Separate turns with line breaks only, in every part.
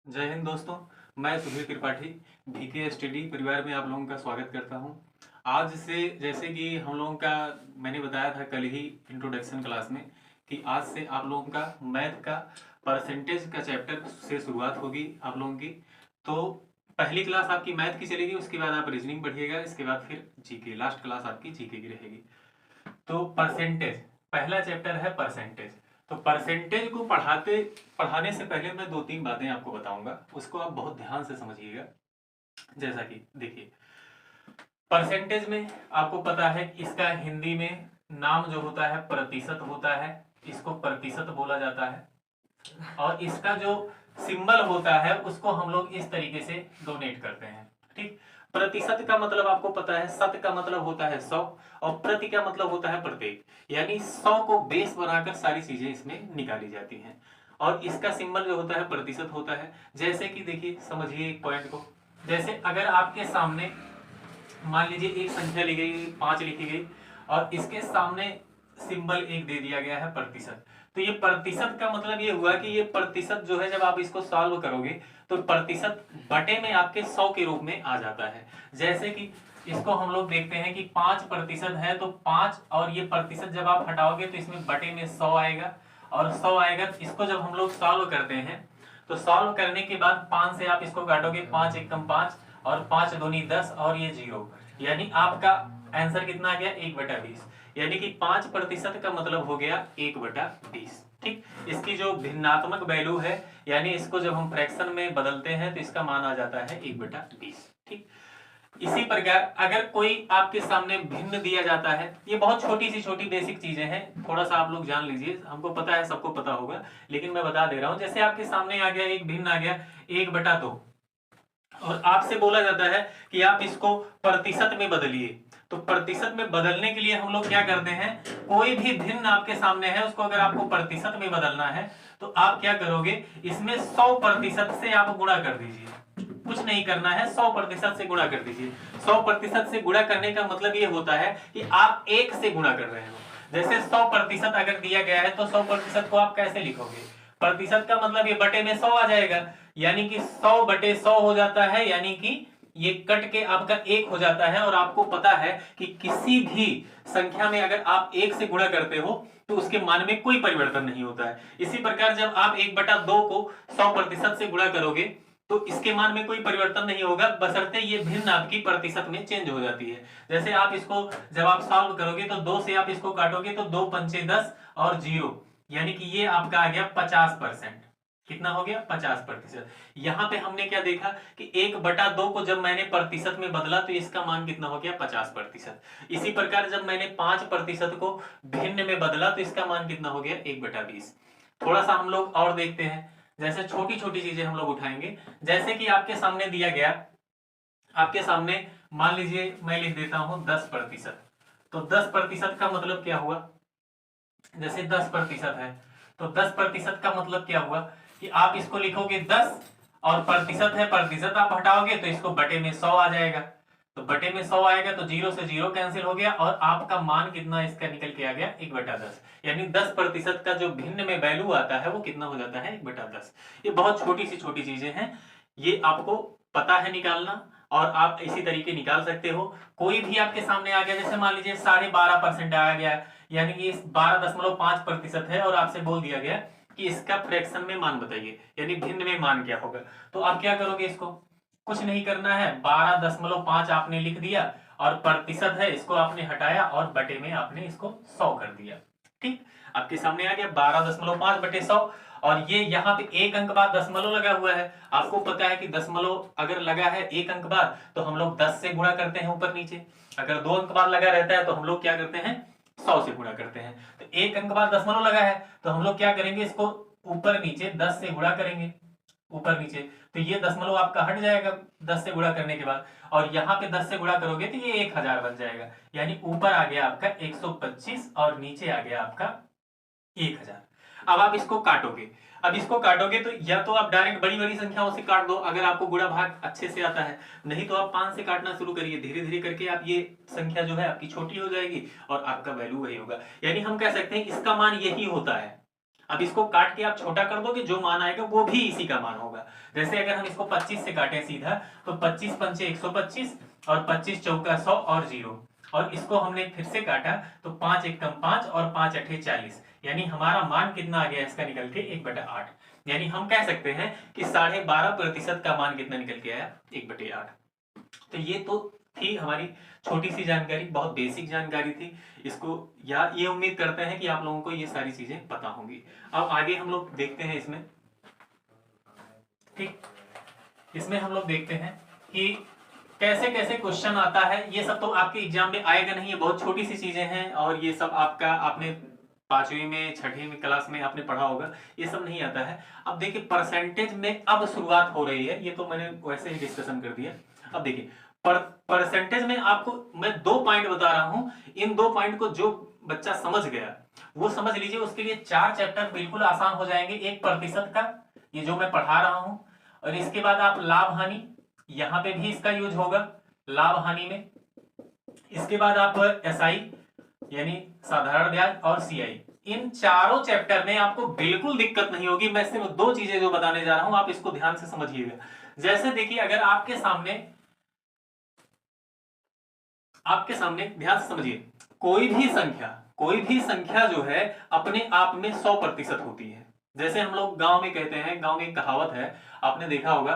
जय हिंद दोस्तों। मैं सुधीर त्रिपाठी बीके स्टडी परिवार में आप लोगों का स्वागत करता हूं। आज से जैसे कि हम लोगों का मैंने बताया था कल ही इंट्रोडक्शन क्लास में कि आज से आप लोगों का मैथ का परसेंटेज का चैप्टर से शुरुआत होगी आप लोगों की। तो पहली क्लास आपकी मैथ की चलेगी, उसके बाद आप रीजनिंग पढ़िएगा, इसके बाद फिर जीके, लास्ट क्लास आपकी जीके की रहेगी। तो परसेंटेज पहला चैप्टर है परसेंटेज। तो परसेंटेज को पढ़ाने से पहले मैं दो तीन बातें आपको बताऊंगा, उसको आप बहुत ध्यान से समझिएगा। जैसा कि देखिए, परसेंटेज में आपको पता है इसका हिंदी में नाम जो होता है प्रतिशत होता है, इसको प्रतिशत बोला जाता है। और इसका जो सिंबल होता है उसको हम लोग इस तरीके से डोनेट करते हैं। ठीक, प्रतिशत का मतलब आपको पता है, शत का मतलब होता है 100 और प्रति का मतलब होता है प्रत्येक, यानी 100 को बेस बनाकर सारी चीजें इसमें निकाली जाती हैं। और इसका सिंबल जो होता है प्रतिशत होता है। जैसे कि देखिए, समझिए एक पॉइंट को। जैसे अगर आपके सामने मान लीजिए एक संख्या ली गई, 5 लिखी गई और इसके सामने सिंबल एक दे दिया गया है प्रतिशत। तो ये प्रतिशत का मतलब ये हुआ कि ये प्रतिशत जो है जब आप इसको सॉल्व करोगे तो प्रतिशत बटे में आपके 100 के रूप में आ जाता है। जैसे कि इसको हम लोग देखते हैं कि 5% है तो 5 और ये प्रतिशत जब आप हटाओगे तो इसमें बटे में 100 आएगा और 100 आएगा। तो इसको जब हम लोग सॉल्व करते हैं तो सॉल्व करने के बाद 5 से आप इसको काटोगे, 5 एकम 5 और 5 दूनी 10 और ये 0, यानी आपका आंसर कितना आ गया 1/20। यानी कि 5% का मतलब हो गया 1/20। ठीक, इसकी जो भिन्नात्मक वैल्यू है यानी इसको जब हम फ्रैक्शन में बदलते हैं तो इसका मान आ जाता है 1/20। ठीक, इसी प्रकार अगर कोई आपके सामने भिन्न दिया जाता है, ये बहुत छोटी सी छोटी बेसिक चीजें हैं, थोड़ा सा आप लोग जान लीजिए, हमको पता है सबको पता होगा लेकिन मैं बता दे रहा हूं। जैसे आपके सामने आ गया एक भिन्न आ गया 1/2 और आपसे बोला जाता है कि आप इसको प्रतिशत में बदलिए। तो प्रतिशत में बदलने के लिए हम लोग क्या करते हैं, कोई भी भिन्न आपके सामने है उसको अगर आपको प्रतिशत में बदलना है तो आप क्या करोगे, इसमें 100% से आप गुणा कर दीजिए। कुछ नहीं करना है, 100% से गुणा कर दीजिए। 100% से गुणा करने का मतलब ये होता है कि आप 1 से गुणा कर रहे हो। जैसे 100% अगर दिया गया है तो 100% को आप कैसे लिखोगे, प्रतिशत का मतलब ये बटे में 100 आ जाएगा, यानी कि 100/100 हो जाता है, यानी कि ये कट के आपका 1 हो जाता है। और आपको पता है कि किसी भी संख्या में अगर आप 1 से गुणा करते हो तो उसके मान में कोई परिवर्तन नहीं होता है। इसी प्रकार जब आप 1/2 को 100% से गुणा करोगे तो इसके मान में कोई परिवर्तन नहीं होगा, बशर्ते ये भिन्न आपकी प्रतिशत में चेंज हो जाती है। जैसे आप इसको जब आप सॉल्व करोगे तो 2 से आप इसको काटोगे तो 2 पंचे 10 और 0, यानी कि ये आपका आ गया 50%। कितना हो गया 50%। यहां पे हमने क्या देखा कि 1/2 को जब मैंने प्रतिशत में बदला तो इसका मान कितना हो गया 50%। इसी प्रकार जब मैंने 5% को भिन्न में बदला तो इसका मान कितना हो गया 1/20। थोड़ा सा हम लोग और देखते हैं, जैसे छोटी छोटी चीजें हम लोग उठाएंगे। जैसे कि आपके सामने दिया गया, आपके सामने मान लीजिए मैं लिख देता हूं 10%। तो 10% का मतलब क्या हुआ, जैसे 10% है तो 10% का मतलब क्या हुआ कि आप इसको लिखोगे 10 और प्रतिशत है, प्रतिशत आप हटाओगे तो इसको बटे में 100 आ जाएगा। तो बटे में 100 आएगा तो 0 से 0 कैंसिल हो गया और आपका मान कितना इसका निकल के आ गया 1/10। यानी 10% का जो भिन्न में वैल्यू आता है वो कितना हो जाता है 1/10। ये बहुत छोटी सी छोटी चीजें हैं, ये आपको पता है निकालना और आप इसी तरीके निकाल सकते हो। कोई भी आपके सामने आ गया, जैसे मान लीजिए 12.5% आ गया, यानी कि 12.5% है और आपसे बोल दिया गया कि इसका फ्रैक्शन में मान बताइए, यानी भिन्न में मान क्या होगा। तो आप क्या करोगे, इसको कुछ नहीं करना है, 12.5 आपने लिख दिया और प्रतिशत है इसको आपने हटाया और बटे में आपने इसको 100 कर दिया। ठीक, आपके सामने आ गया 12.5/100। और ये यहाँ पे एक अंक बाद दशमलव लगा हुआ है। आपको पता है कि दशमलव अगर लगा है एक अंक बाद तो हम लोग 10 से गुणा करते हैं ऊपर नीचे। अगर 2 अंक बाद लगा रहता है तो हम लोग क्या करते हैं 100 से गुणा करते हैं। तो एक अंक बाद दशमलव लगा है तो हम लोग क्या करेंगे, इसको ऊपर नीचे 10 से गुणा करेंगे, ऊपर नीचे। तो ये दशमलव आपका हट जाएगा 10 से गुणा करने के बाद, और यहाँ पे 10 से गुणा करोगे तो ये 1000 बन जाएगा। यानी ऊपर आ गया आपका 125 और नीचे आ गया आपका 1000। अब आप इसको काटोगे, अब इसको काटोगे तो या तो आप डायरेक्ट बड़ी बड़ी संख्याओं से काट दो अगर आपको गुणा भाग अच्छे से आता है, नहीं तो आप 5 से काटना शुरू करिए। धीरे धीरे करके आप ये संख्या जो है आपकी छोटी हो जाएगी और आपका वैल्यू वही होगा। यानी हम कह सकते हैं इसका मान यही होता है। अब इसको काट के आप छोटा कर दोगे, जो मान आएगा वो भी इसी का मान होगा। जैसे अगर हम इसको 25 से काटें सीधा, तो 25 पंचे 125 और 25 चौका 100 और 0, और इसको हमने फिर से काटा तो 5 एक कम 5 और 5 अठे 40, यानी हमारा मान कितना आ गया इसका निकल के 1/8। यानी हम कह सकते हैं कि 12.5% का मान कितना निकल के आया, 1/8। तो ये तो थी हमारी छोटी सी जानकारी, बहुत बेसिक जानकारी थी। इसको या ये उम्मीद करते हैं कि आप लोगों को ये सारी चीजें पता होंगी। अब आगे हम लोग देखते हैं इसमें, ठीक, इसमें हम लोग देखते हैं कि कैसे कैसे क्वेश्चन आता है। ये सब तो आपके एग्जाम में आएगा नहीं, ये बहुत छोटी सी चीजें हैं, और ये सब आपका आपने 5वीं में 6वीं में क्लास में आपने पढ़ा होगा, ये सब नहीं आता है। अब देखिए परसेंटेज में अब शुरुआत हो रही है, ये तो मैंने वैसे ही डिस्कशन कर दिया। अब देखिए परसेंटेज में आपको मैं 2 पॉइंट बता रहा हूं, इन 2 पॉइंट को जो बच्चा समझ गया वो समझ लीजिए, उसके लिए 4 चैप्टर बिल्कुल आसान हो जाएंगे। 1% का ये जो मैं पढ़ा रहा हूं, और इसके बाद आप लाभ हानि, यहां पे भी इसका यूज होगा लाभ हानि में। इसके बाद आप एसआई यानी साधारण ब्याज और सीआई, इन चारों चैप्टर में आपको बिल्कुल दिक्कत नहीं होगी। मैं सिर्फ 2 चीजें जो बताने जा रहा हूं, आप इसको ध्यान से समझिएगा। जैसे देखिए, अगर आपके सामने ध्यान से समझिए, कोई भी संख्या जो है अपने आप में 100% होती है। जैसे हम लोग गांव में कहते हैं, गांव में एक कहावत है, आपने देखा होगा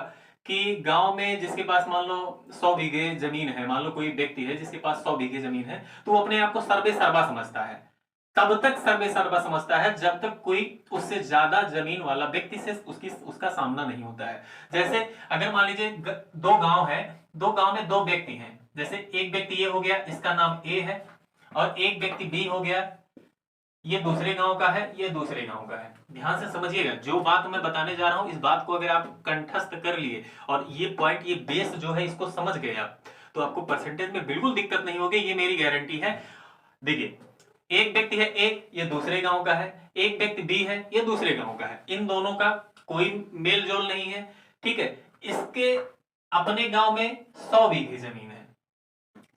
कि गांव में जिसके पास मान लो 100 बीघे जमीन है, मान लो कोई व्यक्ति है जिसके पास 100 बीघे जमीन है, तो वो अपने आप को सर्वे सर्वा समझता है। तब तक सर्वे सर्वा समझता है जब तक कोई उससे ज्यादा जमीन वाला व्यक्ति से उसका सामना नहीं होता है। जैसे अगर मान लीजिए 2 गांव है, 2 गांव में 2 व्यक्ति हैं, जैसे एक व्यक्ति ये हो गया, इसका नाम ए है, और एक व्यक्ति बी हो गया, ये दूसरे गांव का है, ये दूसरे गांव का है। ध्यान से समझिएगा, जो बात मैं बताने जा रहा हूं, इस बात को अगर आप कंठस्थ कर लिए और ये पॉइंट, ये बेस जो है इसको समझ गए आप, तो आपको परसेंटेज में बिल्कुल दिक्कत नहीं होगी, ये मेरी गारंटी है। देखिए, एक व्यक्ति है ए, ये दूसरे गांव का है, एक व्यक्ति बी है, ये दूसरे गांव का है, इन दोनों का कोई मेल जोल नहीं है, ठीक है। इसके अपने गांव में 100 बीघे जमीन है।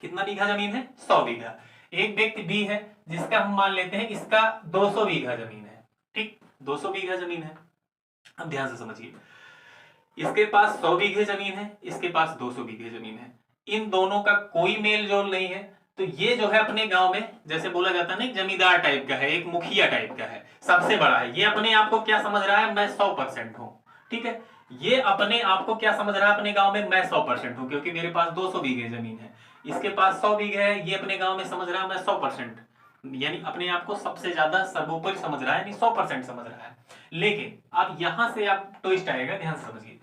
कितना बीघा जमीन है? 100 बीघा। एक व्यक्ति बी है जिसका हम मान लेते हैं इसका 200 बीघा जमीन है, ठीक, 200 बीघा जमीन है। अब ध्यान से समझिए, इसके पास 100 बीघे जमीन है, इसके पास 200 बीघे जमीन है, इन दोनों का कोई मेल जोल नहीं है। तो ये जो है अपने गांव में, जैसे बोला जाता है ना, एक जमींदार टाइप का है, एक मुखिया टाइप का है, सबसे बड़ा है। ये अपने आप को क्या समझ रहा है? मैं 100% हूं, ठीक है। ये अपने आप को क्या समझ रहा है अपने गांव में? मैं 100% हूं, क्योंकि मेरे पास 200 बीघे जमीन है, इसके पास 100 बीघे है। ये अपने गांव में समझ रहा है मैं 100%, यानी अपने आप को सबसे ज्यादा सर्वोपरि समझ रहा है, यानी 100% समझ रहा है। लेकिन अब यहां से आप ट्विस्ट आएगा, ध्यान से समझिए।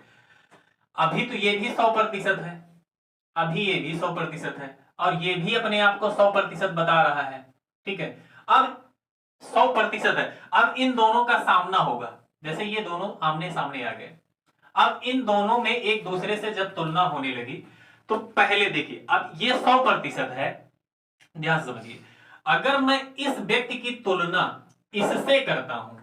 अभी तो ये भी 100% है, अभी ये भी 100% है, और ये भी अपने आप को 100% बता रहा है, ठीक है। अब 100% है, अब इन दोनों का सामना होगा, जैसे ये दोनों आमने सामने आ गए। अब इन दोनों में एक दूसरे से जब तुलना होने लगी, तो पहले देखिए, अब ये 100% है, ध्यान से समझिए। अगर मैं इस व्यक्ति की तुलना इससे करता हूं,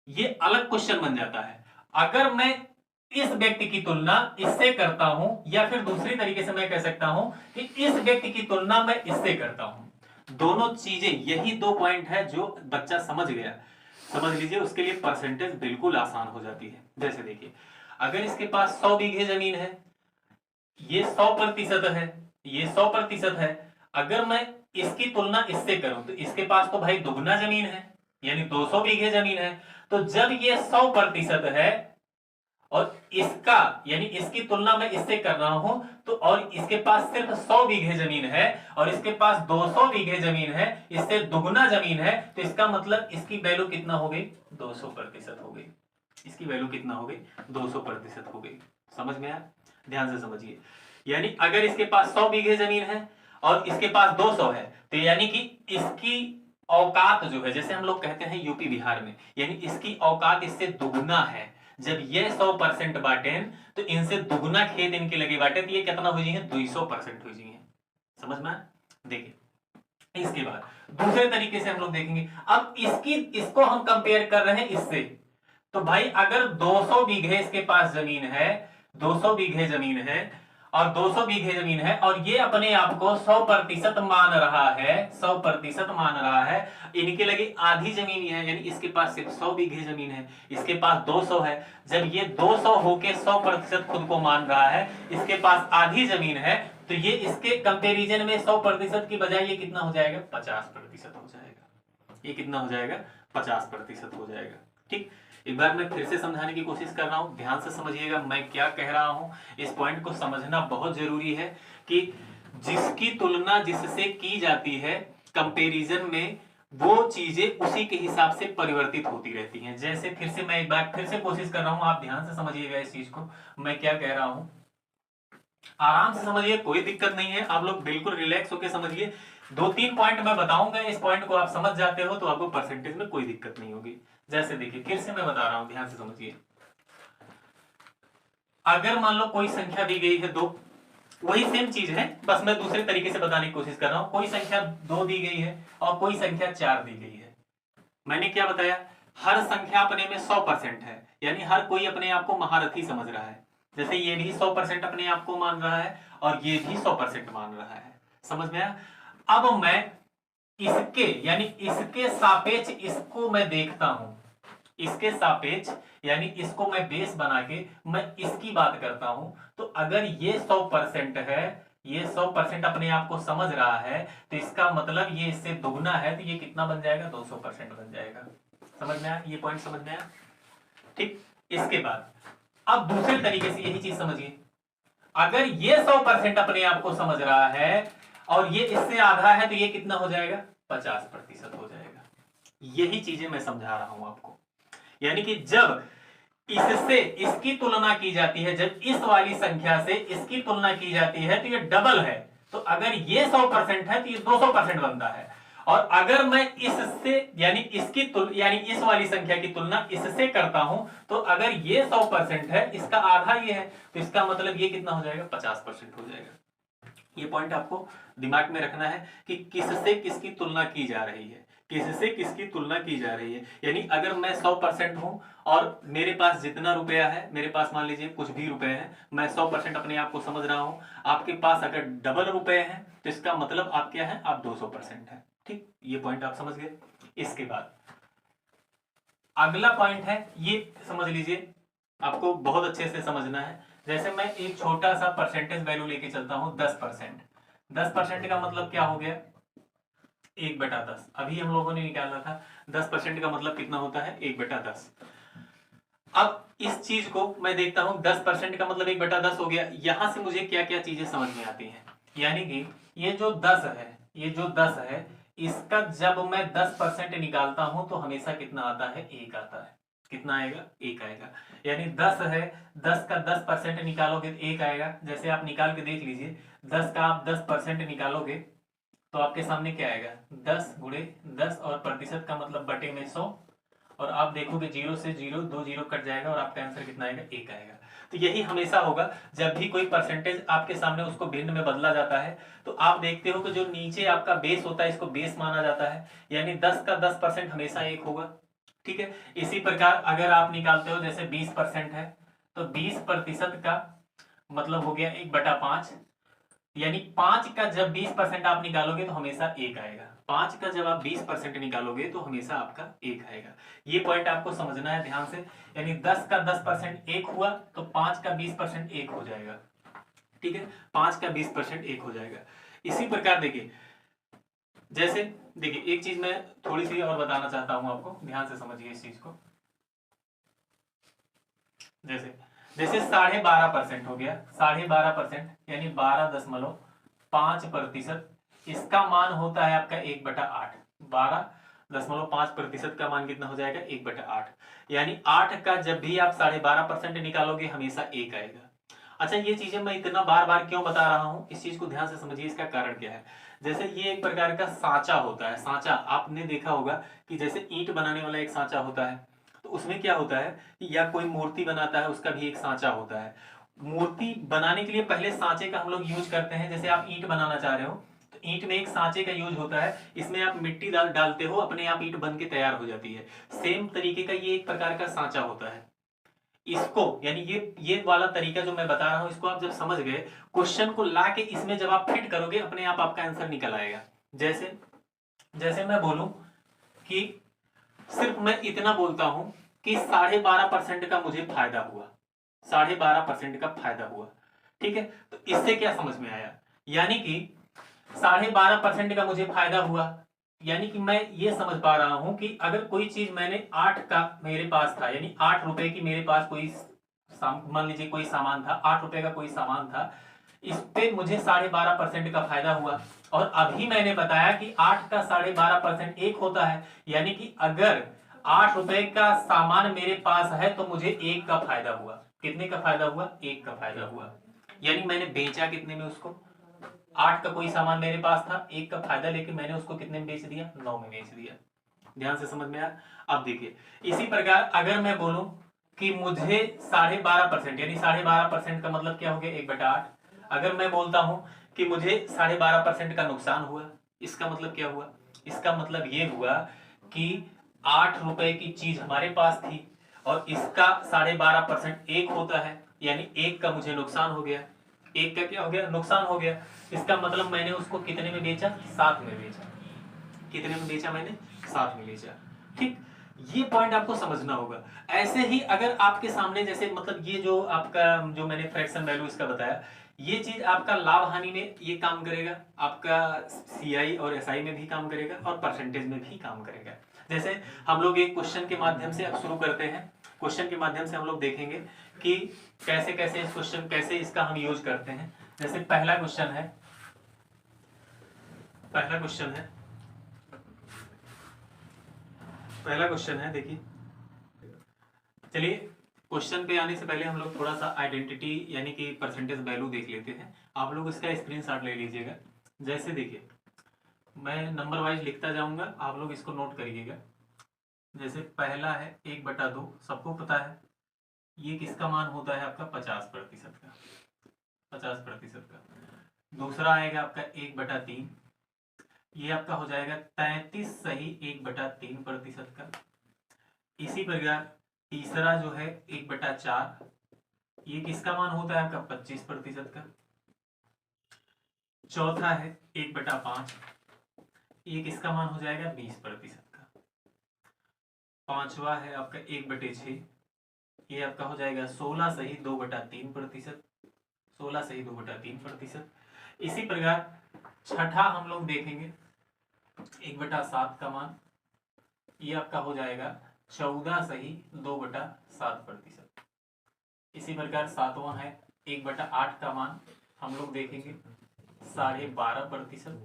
ये अलग क्वेश्चन बन जाता है। अगर मैं इस व्यक्ति की तुलना इससे करता हूं, या फिर दूसरी तरीके से मैं कह सकता हूं कि इस व्यक्ति की तुलना मैं इससे करता हूं, दोनों चीजें, यही 2 पॉइंट है जो बच्चा समझ गया, समझ लीजिए, उसके लिए परसेंटेज बिल्कुल आसान हो जाती है। जैसे देखिए, अगर इसके पास 100 बीघे जमीन है, ये 100% है, ये 100% है। अगर मैं इसकी तुलना इससे करूं, तो इसके पास तो भाई दुगना जमीन है, यानी 200 बीघे जमीन है। तो जब ये 100% है और इसका, यानी इसकी तुलना मैं इससे कर रहा हूं, तो और इसके पास सिर्फ 100 बीघे जमीन है और इसके पास 200 बीघे जमीन है, इससे दुगना जमीन है, तो इसका मतलब इसकी वैल्यू कितना हो गई? 200% हो गई। इसकी वैल्यू कितना हो गई? 200% हो गई। समझ में आया? ध्यान से समझिए। यानी अगर इसके पास 100 बीघे जमीन है और इसके पास 200 है, तो यानी कि इसकी औकात जो है, जैसे हम लोग कहते हैं यूपी बिहार में, यानी इसकी औकात इससे दुगना है। जब ये 100% बांटे, तो इनसे दुगना खेत इनके लगे बांटे, तो ये कितना हो जाएंगे? 200% हो जाएंगे। समझ में? देखिए, इसके बाद दूसरे तरीके से हम लोग देखेंगे। अब इसको हम कंपेयर कर रहे हैं इससे, तो भाई अगर 200 बीघे इसके पास जमीन है, 200 बीघे जमीन है, और 200 बीघे जमीन है और ये अपने आप को 100% मान रहा है, 100% मान रहा है, इनके लगे आधी जमीन है, यानी इसके पास सिर्फ 100 बीघे जमीन है, इसके पास 200 है। जब ये 200 होके 100% खुद को मान रहा है, इसके पास आधी जमीन है, तो ये इसके कंपेरिजन में 100% की बजाय ये कितना हो जाएगा, 50% हो जाएगा। ये कितना हो जाएगा, 50% हो जाएगा। ठीक, एक बार मैं फिर से समझाने की कोशिश कर रहा हूं, ध्यान से समझिएगा मैं क्या कह रहा हूं। इस पॉइंट को समझना बहुत जरूरी है कि जिसकी तुलना जिससे की जाती है कंपैरिजन में, वो चीजें उसी के हिसाब से परिवर्तित होती रहती हैं। जैसे फिर से मैं एक बार फिर से कोशिश कर रहा हूं, आप ध्यान से समझिएगा इस चीज को, मैं क्या कह रहा हूं, आराम से समझिए, कोई दिक्कत नहीं है, आप लोग बिल्कुल रिलैक्स होकर समझिए। 2-3 पॉइंट मैं बताऊंगा, इस पॉइंट को आप समझ जाते हो तो आपको परसेंटेज में कोई दिक्कत नहीं होगी। जैसे देखिए, फिर से मैं बता रहा हूं, ध्यान से समझिए। अगर मान लो कोई संख्या दी गई है 2, वही सेम चीज है, बस मैं दूसरे तरीके से बताने की कोशिश कर रहा हूं। कोई संख्या 2 दी गई है और कोई संख्या 4 दी गई है। मैंने क्या बताया, हर संख्या अपने में 100% है, यानी हर कोई अपने आप को महारथी समझ रहा है। जैसे ये भी 100% अपने आप को मान रहा है और ये भी 100% मान रहा है। समझ में आया? अब मैं इसके यानी इसके सापेक्ष इसको मैं देखता हूं, इसके सापेक्ष यानी इसको मैं बेस बना के मैं इसकी बात करता हूं, तो अगर ये 100% है, ये 100% अपने आप को समझ रहा है, तो इसका मतलब ये इससे दुगना है, तो ये कितना बन जाएगा, 200% बन जाएगा। समझ में आया? ये पॉइंट समझ में आया? ठीक, इसके बाद अब दूसरे तरीके से यही चीज समझिए। अगर ये 100% अपने आप को समझ रहा है और ये इससे आधा है, तो ये कितना हो जाएगा, 50% हो जाएगा। यही चीजें मैं समझा रहा हूं आपको। यानी कि जब इससे इसकी तुलना की जाती है, जब इस वाली संख्या से इसकी तुलना की जाती है, तो ये डबल है। तो अगर ये 100% है तो ये 200% बनता है। और अगर मैं इससे यानी इसकी यानी इस वाली संख्या की तुलना इससे करता हूं, तो अगर ये 100% है, इसका आधा ये है, तो इसका मतलब ये कितना हो जाएगा, 50% हो जाएगा। ये पॉइंट आपको दिमाग में रखना है कि किससे किसकी तुलना की जा रही है, किससे किसकी तुलना की जा रही है। यानी अगर मैं 100% हूं और मेरे पास जितना रुपया है, मेरे पास मान लीजिए कुछ भी रुपए हैं, मैं 100% अपने आप को समझ रहा हूं, आपके पास अगर डबल रुपए हैं, तो इसका मतलब आप क्या है, आप 200% है। ठीक, ये पॉइंट आप समझ गए। इसके बाद अगला पॉइंट है, ये समझ लीजिए, आपको बहुत अच्छे से समझना है। जैसे मैं एक छोटा सा परसेंटेज वैल्यू लेके चलता हूं, 10%। 10% का मतलब क्या हो गया, 1/10। अभी हम लोगों ने निकाला था 10% का मतलब कितना होता है, 1/10। अब इस चीज को मैं देखता हूं, 10% का मतलब 1/10 हो गया। यहां से मुझे क्या क्या चीजें समझ में आती हैं, यानी कि ये जो 10 है, ये जो 10 है, इसका जब मैं 10% निकालता हूं तो हमेशा कितना आता है, 1 आता है। कितना आएगा, 1 आएगा। यानी 10 है, 10 का 10% निकालोगे तो 1 आएगा। जैसे आप निकाल के देख लीजिए, 10 का आप 10% निकालोगे तो आपके सामने क्या आएगा, 10 गुणे 10 और प्रतिशत का मतलब बटे में 100, और आप देखोगे 0 से 0 2 0 कट जाएगा और आपका आंसर कितना आएगा, 1 आएगा। तो यही हमेशा होगा, जब भी कोई परसेंटेज आपके सामने उसको भिन्न में बदला जाता है, तो आप देखते हो कि जो नीचे आपका बेस होता है, इसको बेस माना जाता है, यानी 10 का 10% हमेशा 1 होगा। ठीक है, इसी प्रकार अगर आप निकालते हो, जैसे 20% है, तो 20% का मतलब हो गया 1/5, यानी 5 का जब 20% आप निकालोगे तो हमेशा 1 आएगा। 5 का जब आप 20% निकालोगे तो हमेशा आपका 1 आएगा। ये पॉइंट आपको समझना है ध्यान से। यानी 10 का 10% 1 हुआ तो 5 का 20% 1 हो जाएगा। ठीक है, 5 का 20% 1 हो जाएगा। इसी प्रकार देखिए, जैसे देखिए एक चीज मैं थोड़ी सी और बताना चाहता हूं आपको, ध्यान से समझिए इस चीज को। जैसे जैसे 12.5% हो गया, 12.5% यानी 12.5%, इसका मान होता है आपका 1/8। 12.5% का मान कितना हो जाएगा, 1/8। यानी 8 का जब भी आप 12.5% निकालोगे हमेशा 1 आएगा। अच्छा, ये चीजें मैं इतना बार बार क्यों बता रहा हूं, इस चीज को ध्यान से समझिए, इसका कारण क्या है। जैसे ये एक प्रकार का सांचा होता है, सांचा आपने देखा होगा कि जैसे ईंट बनाने वाला एक सांचा होता है, तो उसमें क्या होता है, या कोई मूर्ति बनाता है उसका भी एक सांचा होता है। मूर्ति बनाने के लिए पहले सांचे का हम लोग यूज करते हैं। जैसे आप ईंट बनाना चाह रहे हो तो ईंट में एक सांचे का यूज होता है, इसमें आप मिट्टी डालते हो, अपने आप ईंट बन के तैयार हो जाती है। सेम तरीके का ये एक प्रकार का सांचा होता है। इसको यानी ये वाला तरीका जो मैं बता रहा हूं, इसको आप जब समझ गए, क्वेश्चन को ला के इसमें जब आप फिट करोगे, अपने आप आपका आंसर निकल आएगा। जैसे जैसे मैं बोलूं कि सिर्फ मैं इतना बोलता हूं कि 12.5% का मुझे फायदा हुआ, 12.5% का फायदा हुआ, ठीक है। तो इससे क्या समझ में आया, यानी कि 12.5% का मुझे फायदा हुआ, यानी कि मैं ये समझ पा रहा हूं कि अगर कोई चीज मैंने 8 का मेरे पास था, यानी 8 रुपए की मेरे पास कोई मान लीजिए कोई सामान था, 8 रुपए का कोई सामान था, इस पे मुझे 12.5% का फायदा हुआ। और अभी मैंने बताया कि 8 का 12.5% 1 होता है, यानी कि अगर 8 रुपए का सामान मेरे पास है तो मुझे 1 का फायदा हुआ। कितने का फायदा हुआ? 1 का फायदा हुआ। यानी मैंने बेचा कितने में उसको? 8 का कोई सामान मेरे पास था, 1 का फायदा लेके मैंने उसको कितने में बेच दिया? 9 में बेच दिया। ध्यान से समझ में आया? अब देखिए, इसी प्रकार अगर मैं बोलूं कि मुझे 12.5% यानी 12.5% का मतलब क्या हो गया? 1/8। अगर मैं बोलता हूं कि मुझे 12.5% का नुकसान हुआ, इसका मतलब क्या हुआ? इसका मतलब ये हुआ कि 8 रुपए की चीज हमारे पास थी और इसका 12.5% 1 होता है, यानी 1 का मुझे नुकसान हो गया। 1 का क्या हो गया? नुकसान हो गया। इसका मतलब मैंने उसको कितने में बेचा? 7 में बेचा। कितने में बेचा मैंने? 7 में बेचा। ठीक, ये पॉइंट आपको समझना होगा। ऐसे ही अगर आपके सामने जैसे मतलब ये जो आपका जो मैंने फ्रैक्शन वैल्यू इसका बताया, ये चीज आपका लाभ हानि में ये काम करेगा, आपका सीआई और एसआई में भी काम करेगा और परसेंटेज में भी काम करेगा। जैसे हम लोग एक क्वेश्चन के माध्यम से अब शुरू करते हैं। क्वेश्चन के माध्यम से हम लोग देखेंगे कि कैसे कैसे इस क्वेश्चन कैसे इसका हम यूज करते हैं। जैसे पहला क्वेश्चन है, पहला क्वेश्चन है देखिए। चलिए, क्वेश्चन पे आने से पहले हम लोग थोड़ा सा आइडेंटिटी यानी कि परसेंटेज वैल्यू देख लेते हैं। आप लोग इसका स्क्रीनशॉट ले लीजिएगा। जैसे देखिए, मैं नंबर वाइज लिखता जाऊंगा, आप लोग इसको नोट करिएगा। जैसे पहला है 1/2, सबको पता है ये किसका मान होता है? आपका 50% का, 50% का। दूसरा आएगा आपका 1/3, ये आपका हो जाएगा 33 सही 1/3% का। इसी प्रकार तीसरा जो है 1/4, ये किसका मान होता है? आपका 25% का। चौथा है 1/5, ये किसका मान हो जाएगा? 20% का। पांचवा है आपका 1/6, ये आपका हो जाएगा 16 सही 2/3%, 16 सही 2/3%। इसी प्रकार छठा हम लोग देखेंगे 1/7 का मान, ये आपका हो जाएगा 14 सही 2/7%। इसी प्रकार सातवां है 1/8 का मान, हम लोग देखेंगे 12.5%।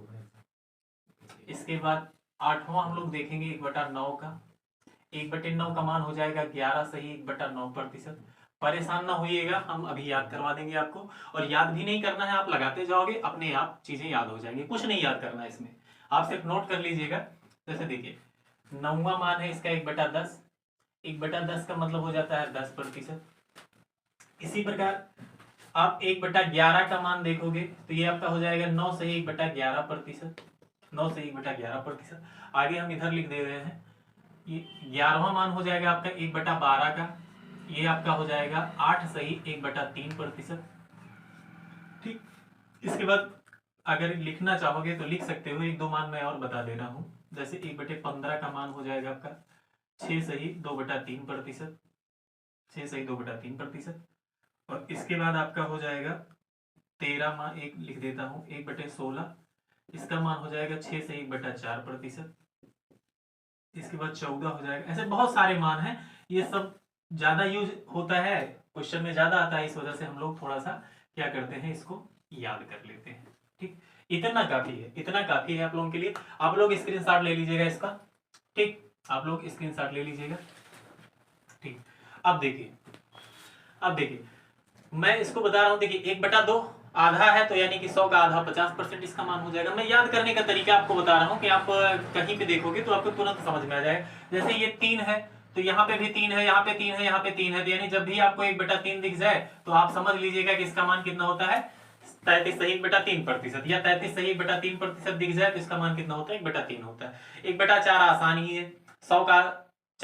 इसके बाद आठवां हम लोग देखेंगे 1/9 का, 1/9 का मान हो जाएगा 11 सही 1/9%। परेशान ना होइएगा, हम अभी याद करवा देंगे आपको। और याद भी नहीं करना है, आप लगाते जाओगे अपने आप चीजें याद हो जाएंगी। कुछ नहीं याद करना है इसमें, आप सिर्फ नोट कर लीजिएगा। जैसे देखिए, 9वां मान है इसका 1/10, 1/10 का मतलब हो जाता है 10%। इसी प्रकार आप 1/11 का मान देखोगे तो ये आपका हो जाएगा 9 सही 1/11%, 9 से 1/11%। आगे हम इधर लिख दे रहे हैं, ये 11वां मान हो जाएगा आपका 1/12 का, ये आपका हो जाएगा 8 सही 1/3%। ठीक, इसके बाद अगर लिखना चाहोगे तो लिख सकते हो, एक दो मान मैं और बता दे रहा हूँ। जैसे 1/15 का मान हो जाएगा आपका 6 सही 2/3%, 6 सही 2/3%। और इसके बाद आपका हो जाएगा 13 मान, एक लिख देता हूँ 1/16, इसका मान हो जाएगा 6 से 1/4%। इसके बाद 14 हो जाएगा। ऐसे बहुत सारे मान हैं, ये सब ज्यादा यूज होता है, क्वेश्चन में ज्यादा आता है, इस वजह से हम लोग थोड़ा सा क्या करते हैं, इसको याद कर लेते हैं। ठीक, इतना काफी है, इतना काफी है आप लोगों के लिए। आप लोग स्क्रीनशॉट ले लीजिएगा इसका। ठीक, आप लोग स्क्रीनशॉट ले लीजिएगा। ठीक, अब देखिए, अब देखिए मैं इसको बता रहा हूं। देखिए 1/2 आधा है, तो यानी कि 100 का आधा 50% इसका मान हो जाएगा। मैं याद करने का तरीका आपको बता रहा हूं कि आप कहीं पे देखोगे तो आपको तुरंत समझ में आ जाए। जैसे ये 3 है तो यहाँ पे भी 3 है, यहाँ पे 3 है, यहाँ पे 3 है, तो यानी जब भी आपको 1/3 दिख जाए तो आप समझ लीजिएगा कि इसका मान कितना होता है? 33 सही 1/3%, या 33 सही 1/3% दिख जाए तो इसका मान कितना होता है? 1/3 होता है। 1/4 आसान ही है, 100 का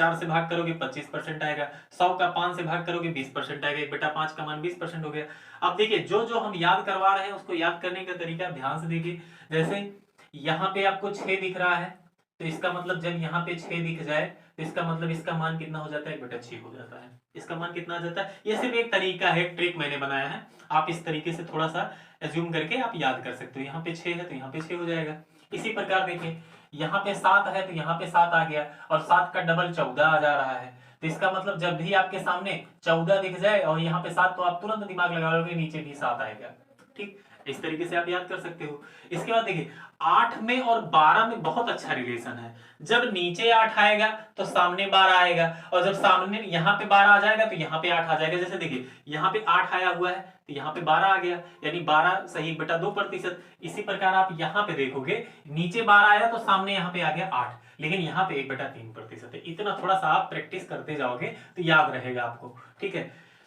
4 से भाग करोगे 25% आएगा, 100 का 5 से भाग करोगे 20% आएगा, 1/5 का मान 20% हो गया। अब देखिए जो जो हम याद करवा रहे हैं उसको याद करने का तरीका ध्यान से देखिए। जैसे यहाँ पे आपको 6 दिख रहा है, तो इसका मतलब जब यहाँ पे 6 दिख जाए तो इसका मतलब इसका मान कितना हो जाता है, 1/6 हो जाता है। इसका मान कितना आ जाता है, ये सिर्फ एक तरीका है, ट्रिक मैंने बनाया है, आप इस तरीके से थोड़ा सा एज्यूम करके आप याद कर सकते हो। यहाँ पे 6 है तो यहाँ पे 6 हो जाएगा। इसी प्रकार देखिए यहाँ पे 7 है तो यहाँ पे 7 आ गया, और 7 का डबल 14 आ जा रहा है, तो इसका मतलब जब भी आपके सामने 14 दिख जाए और यहाँ पे 7, तो आप तुरंत दिमाग लगा लोगे नीचे भी 7 आएगा। ठीक, इस तरीके से आप याद कर सकते हो। इसके बाद देखिए 8 में और 12 में बहुत अच्छा रिलेशन है। जब नीचे 8 आएगा तो सामने 12 आएगा, और जब सामने यहाँ पे 12 आ जाएगा तो यहाँ पे 8 आ जाएगा। जैसे देखिए यहाँ पे 8 आया हुआ है तो यहाँ पे 12 आ गया, यानी 12 सही बटा 2%। इसी प्रकार आप यहाँ पे देखोगे नीचे 12 आया तो सामने यहाँ पे आ गया 8, लेकिन यहाँ पे 1/3% है। इतना थोड़ा सा आप प्रैक्टिस करते जाओगे तो याद रहेगा आपको। ठीक है,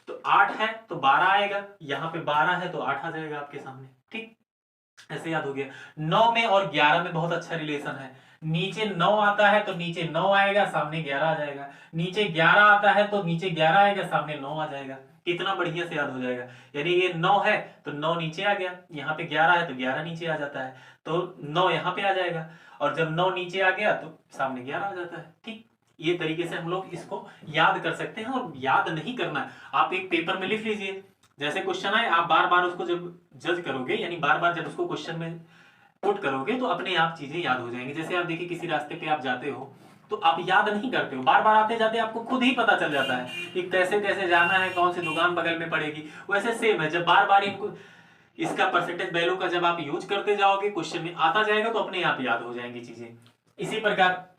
तो 8 है तो 12 आएगा, यहाँ पे 12 है तो 8 आ जाएगा आपके सामने। ठीक, ऐसे याद हो गया। 9 में और 11 में बहुत अच्छा रिलेशन है। नीचे 9 आता है तो नीचे 9 आएगा, सामने 11 आ जाएगा। नीचे 11 आता है तो नीचे 11 आएगा, सामने 9 आ जाएगा। कितना बढ़िया से याद हो जाएगा। यानी ये 9 है तो 9 नीचे आ गया, यहाँ पे 11 है तो 11 नीचे आ जाता है, तो 9 यहाँ पे आ जाएगा, और जब 9 नीचे आ गया तो सामने 11 आ जाता है। ठीक, ये तरीके से हम लोग इसको याद कर सकते हैं। और याद नहीं करना है, आप एक पेपर में लिख लीजिए। जैसे क्वेश्चन आए आप बार बार उसको जब जज करोगे, यानी बार बार जब उसको क्वेश्चन में पुट करोगे तो अपने आप चीजें याद हो जाएंगी। जैसे आप देखिए किसी रास्ते पे आप जाते हो तो आप याद नहीं करते हो, बार बार आते जाते आपको खुद ही पता चल जाता है कि कैसे कैसे जाना है, कौन सी दुकान बगल में पड़ेगी। वैसे सेम है, जब बार बार इनको इसका परसेंटेज वैल्यू का जब आप यूज करते जाओगे, क्वेश्चन में आता जाएगा तो अपने आप याद हो जाएंगी चीजें। इसी प्रकार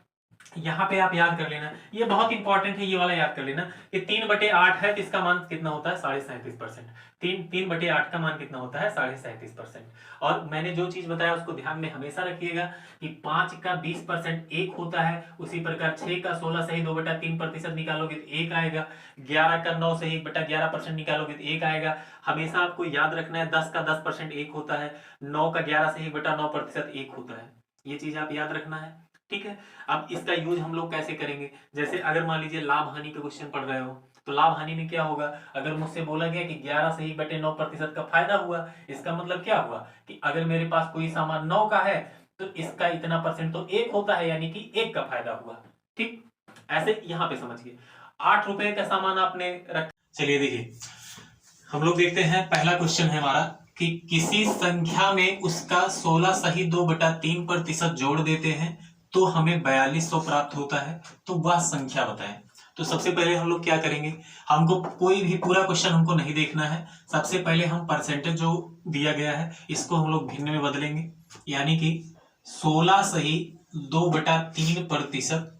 यहाँ पे आप याद कर लेना, ये बहुत इंपॉर्टेंट है, ये वाला याद कर लेना कि 3/8 है तो इसका मान कितना होता है, 37.5%। 3/8 का मान कितना होता है, 37%। और मैंने जो चीज बताया उसको ध्यान में हमेशा रखिएगा कि 5 का 20% 1 होता है। उसी प्रकार 6 का 16 सही 2/3% निकालोगे तो 1 आएगा। 11 का 9 सही 1/11% निकालोगे तो 1 आएगा। हमेशा आपको याद रखना है 10 का 10% 1 होता है। 9 का 11 सही 1/9% 1 होता है। ये चीज आप याद रखना है। ठीक है, अब इसका यूज हम लोग कैसे करेंगे। जैसे अगर मान लीजिए लाभ हानि का क्वेश्चन पढ़ रहे हो तो लाभ हानि में क्या होगा, अगर मुझसे बोला गया कि 11 सही बटे 9% का फायदा हुआ, इसका मतलब क्या हुआ कि अगर मेरे पास कोई सामान 9 का है तो इसका इतना परसेंट तो 1 होता है, यानी कि 1 का फायदा हुआ। ठीक, ऐसे यहाँ पे समझिए 8 रुपए का सामान आपने रखा। चलिए देखिए हम लोग देखते हैं, पहला क्वेश्चन है हमारा कि किसी संख्या में उसका 16 सही 2/3% जोड़ देते हैं तो हमें 4200 प्राप्त होता है, तो वह संख्या बताएं। तो सबसे पहले हम लोग क्या करेंगे, हमको कोई भी पूरा क्वेश्चन हमको नहीं देखना है। सबसे पहले हम परसेंटेज जो दिया गया है इसको हम लोग भिन्न में बदलेंगे, यानी कि 16 सही 2/3%,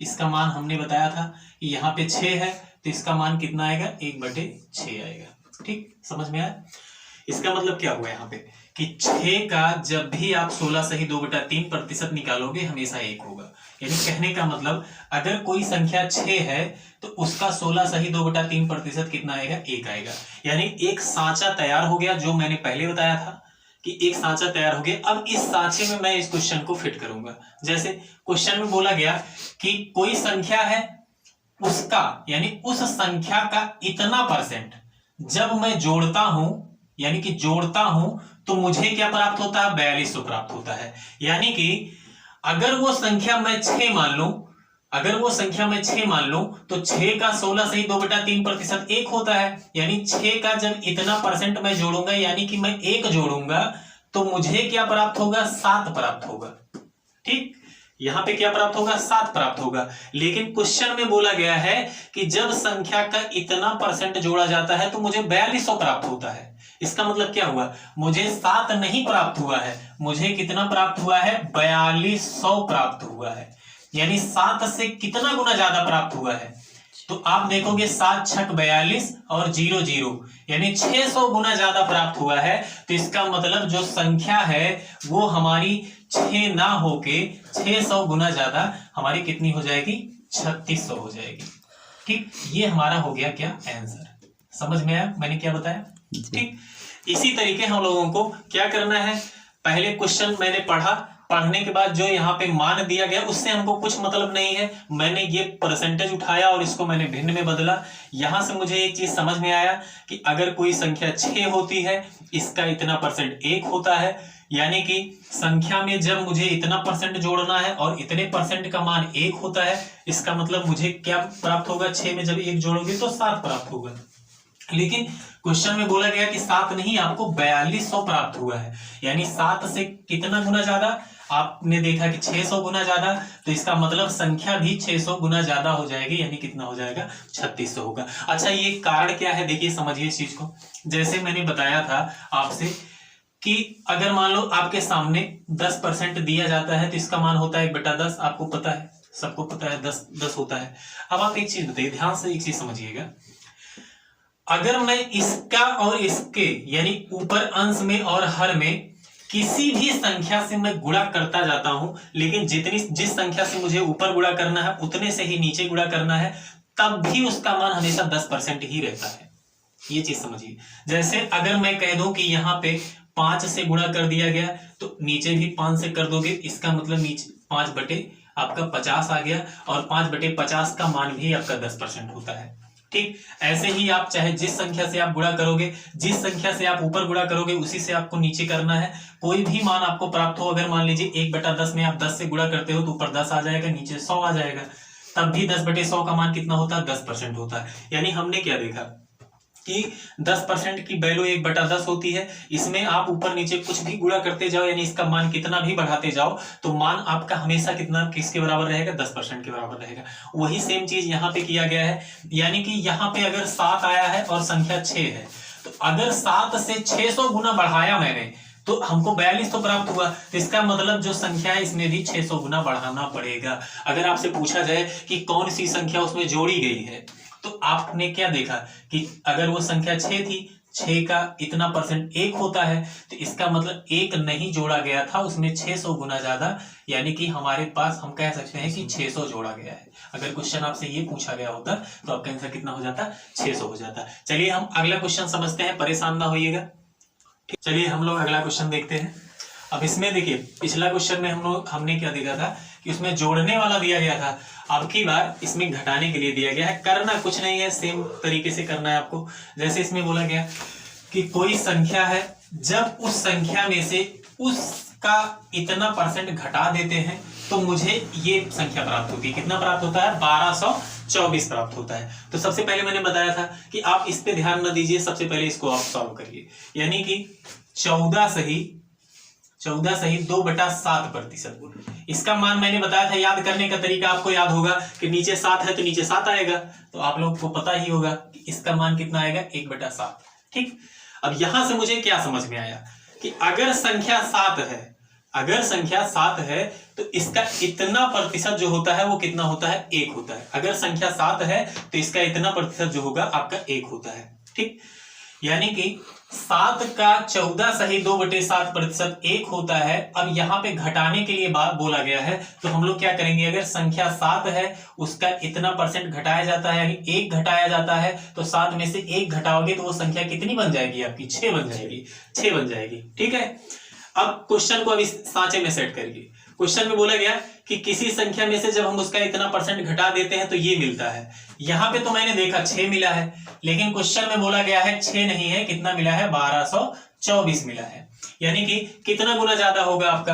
इसका मान हमने बताया था कि यहाँ पे 6 है तो इसका मान कितना आएगा, 1/6 आएगा। ठीक, समझ में आया। इसका मतलब क्या हुआ यहाँ पे कि 6 का जब भी आप 16 सही 2/3% निकालोगे हमेशा 1 होगा। यानी कहने का मतलब अगर कोई संख्या 6 है तो उसका 16 सही 2/3% कितना आएगा, 1 आएगा। यानी एक सांचा तैयार हो गया, जो मैंने पहले बताया था कि एक सांचा तैयार हो गया। अब इस सांचे में मैं इस क्वेश्चन को फिट करूंगा। जैसे क्वेश्चन में बोला गया कि कोई संख्या है, उसका यानी उस संख्या का इतना परसेंट जब मैं जोड़ता हूं, यानी कि जोड़ता हूं तो मुझे क्या प्राप्त होता है, 4200 प्राप्त होता है। यानी कि अगर वो संख्या मैं 6 मान लूं, अगर वो संख्या मैं 6 मान लूं तो 6 का 16 सही 2/3% 1 होता है। यानी 6 का जब इतना परसेंट मैं जोड़ूंगा, यानी कि मैं 1 जोड़ूंगा तो मुझे क्या प्राप्त होगा, 7 प्राप्त होगा। ठीक, यहां पे क्या प्राप्त होगा, 7 प्राप्त होगा। लेकिन क्वेश्चन में बोला गया है कि जब संख्या का इतना परसेंट जोड़ा जाता है तो मुझे 4200 प्राप्त होता है। इसका मतलब क्या हुआ, मुझे 7 नहीं प्राप्त हुआ है, मुझे कितना प्राप्त हुआ है, 4200 प्राप्त हुआ है। यानी 7 से कितना गुना ज्यादा प्राप्त हुआ है, तो आप देखोगे 7 छक 42 और 0 0, यानी 600 गुना ज्यादा प्राप्त हुआ है। तो इसका मतलब जो संख्या है वो हमारी 6 ना होके 600 गुना ज्यादा हमारी कितनी हो जाएगी, 3600 हो जाएगी। ठीक, ये हमारा हो गया क्या, आंसर। समझ में आया मैंने क्या बताया। ठीक, इसी तरीके हम लोगों को क्या करना है, पहले क्वेश्चन मैंने पढ़ा, पढ़ने के बाद जो यहाँ पे मान दिया गया उससे हमको कुछ मतलब नहीं है। मैंने ये परसेंटेज उठाया और इसको मैंने भिन्न में बदला। यहां से मुझे एक चीज समझ में आया कि अगर कोई संख्या 6 होती है, इसका इतना परसेंट 1 होता है, यानी कि संख्या में जब मुझे इतना परसेंट जोड़ना है और इतने परसेंट का मान 1 होता है, इसका मतलब मुझे क्या प्राप्त होगा, 6 में जब 1 जोड़ोगे तो 7 प्राप्त होगा। लेकिन क्वेश्चन में बोला गया कि 7 नहीं, आपको 4200 प्राप्त हुआ है, यानी 7 से कितना गुना ज्यादा, आपने देखा कि 600 गुना ज्यादा, तो इसका मतलब संख्या भी 600 गुना ज्यादा हो जाएगी, यानी कितना हो जाएगा, 3600 होगा। अच्छा, ये कारण क्या है, देखिए समझिए इस चीज को। जैसे मैंने बताया था आपसे कि अगर मान लो आपके सामने 10% दिया जाता है तो इसका मान होता है 1/10, आपको पता है, सबको पता है 10 होता है। अब आप एक चीज बताइए, ध्यान से एक चीज समझिएगा, अगर मैं इसका और इसके यानी ऊपर अंश में और हर में किसी भी संख्या से मैं गुणा करता जाता हूं, लेकिन जिस संख्या से मुझे ऊपर गुणा करना है उतने से ही नीचे गुणा करना है, तब भी उसका मान हमेशा 10% ही रहता है। ये चीज समझिए। जैसे अगर मैं कह दूं कि यहाँ पे 5 से गुणा कर दिया गया, तो नीचे भी 5 से कर दोगे, इसका मतलब नीचे 5 बटे आपका 50 आ गया, और 5 बटे 50 का मान भी आपका 10% होता है। ठीक, ऐसे ही आप चाहे जिस संख्या से आप गुणा करोगे, जिस संख्या से आप ऊपर गुणा करोगे उसी से आपको नीचे करना है। कोई भी मान आपको प्राप्त हो, अगर मान लीजिए 1/10 में आप 10 से गुणा करते हो तो ऊपर 10 आ जाएगा, नीचे 100 आ जाएगा, तब भी 10/100 का मान कितना होता है, 10% होता है। यानी हमने क्या देखा कि 10% की वैल्यू 1/10 होती है। इसमें आप ऊपर नीचे कुछ भी गुणा करते जाओ, यानी इसका मान कितना भी बढ़ाते जाओ, तो मान आपका हमेशा कितना किसके बराबर रहेगा, 10% के बराबर रहेगा। वही सेम चीज यहाँ पे किया गया है, यानी कि यहाँ पे अगर 7 आया है और संख्या 6 है, तो अगर 7 से 600 गुना बढ़ाया मैंने तो हमको 4200 प्राप्त हुआ, तो इसका मतलब जो संख्या है इसमें भी 600 गुना बढ़ाना पड़ेगा। अगर आपसे पूछा जाए कि कौन सी संख्या उसमें जोड़ी गई है, तो आपने क्या देखा कि अगर वो संख्या 6 थी, 6 का इतना परसेंट 1 होता है, तो इसका मतलब 1 नहीं जोड़ा गया था, उसमें 600 गुना ज्यादा, यानी कि हमारे पास हम कह सकते हैं कि 600 जोड़ा गया है। अगर क्वेश्चन आपसे ये पूछा गया होता तो आपका आंसर कितना हो जाता, 600 हो जाता। चलिए हम अगला क्वेश्चन समझते हैं, परेशान ना होइएगा। चलिए हम लोग अगला क्वेश्चन देखते हैं। अब इसमें देखिए, पिछला क्वेश्चन में हमने क्या देखा था कि उसमें जोड़ने वाला दिया गया था, अब की बार इसमें घटाने के लिए दिया गया है। करना कुछ नहीं है, सेम तरीके से करना है आपको। जैसे इसमें बोला गया कि कोई संख्या है, जब उस संख्या में से उसका इतना परसेंट घटा देते हैं तो मुझे ये संख्या प्राप्त होती है। कितना प्राप्त होता है, 1224 प्राप्त होता है। तो सबसे पहले मैंने बताया था कि आप इस पे ध्यान न दीजिए, सबसे पहले इसको आप सॉल्व करिए, यानी कि 14 सही 2/7%। इसका मान मैंने बताया था, याद करने का तरीका आपको याद होगा कि नीचे 7 है तो नीचे 7 आएगा, तो आप लोग को पता ही होगा कि इसका मान कितना आएगा, 1/7। ठीक, अब यहां से मुझे क्या समझ में आया कि अगर संख्या 7 है तो इसका इतना प्रतिशत जो होता है वो कितना होता है, 1 होता है। अगर संख्या 7 है तो इसका इतना प्रतिशत जो होगा आपका 1 होता है। ठीक, यानी कि 7 का 14 सही 2/7% 1 होता है। अब यहाँ पे घटाने के लिए बात बोला गया है, तो हम लोग क्या करेंगे, अगर संख्या 7 है उसका इतना परसेंट घटाया जाता है, यानी 1 घटाया जाता है, तो 7 में से 1 घटाओगे तो वो संख्या कितनी बन जाएगी आपकी, 6 बन जाएगी, 6 बन जाएगी। ठीक है, अब क्वेश्चन को अभी सांचे में सेट करिए। क्वेश्चन में बोला गया कि किसी संख्या में से जब हम उसका इतना परसेंट घटा देते हैं तो ये मिलता है। यहां पे तो मैंने देखा 6 मिला है, लेकिन क्वेश्चन में बोला गया है 6 नहीं है, कितना मिला है, 1224 मिला है। यानी कि कितना गुना ज्यादा होगा आपका,